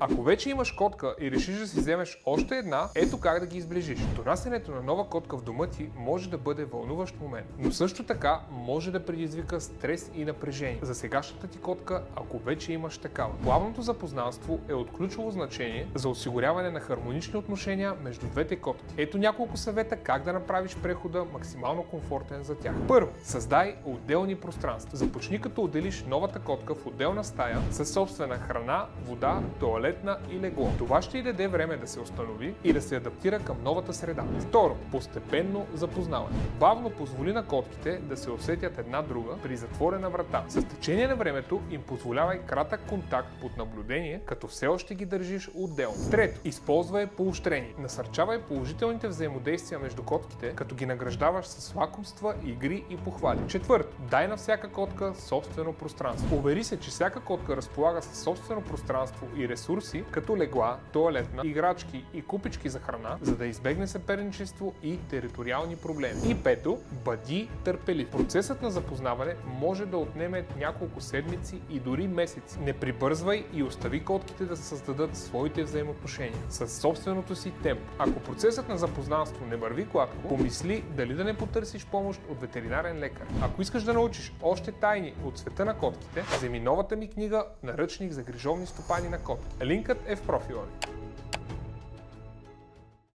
Ако вече имаш котка и решиш да си вземеш още една, ето как да ги изближиш. Донасянето на нова котка в дома ти може да бъде вълнуващ момент, но също така може да предизвика стрес и напрежение за сегашната ти котка, ако вече имаш такава. Плавното запознанство е от ключово значение за осигуряване на хармонични отношения между двете котки. Ето няколко съвета как да направиш прехода максимално комфортен за тях. Първо, създай отделни пространства. Започни като отделиш новата котка в отделна стая със собствена храна, вода, тоалетна и легло. Това ще й даде време да се установи и да се адаптира към новата среда. Второ, постепенно запознаване. Бавно позволи на котките да се усетят една друга при затворена врата. С течение на времето им позволявай кратък контакт под наблюдение, като все още ги държиш отделно. Трето, използвай поощрение. Насърчавай положителните взаимодействия между котките, като ги награждаваш с лакомства, игри и похвали. Четвърто, дай на всяка котка собствено пространство. Увери се, че всяка котка разполага със собствено пространство и ресурси, като легла, тоалетна, играчки и купички за храна, за да избегне съперничество и териториални проблеми. И пето, бъди търпелив. Процесът на запознаване може да отнеме няколко седмици и дори месеци. Не прибързвай и остави котките да създадат своите взаимоотношения със собственото си темпо. Ако процесът на запознанство не върви гладко, помисли дали да не потърсиш помощ от ветеринарен лекар. Ако искаш да научиш още тайни от света на котките, вземи новата ми книга "Наръчник за грижовни стопани на котки". Линкът е в профила ви.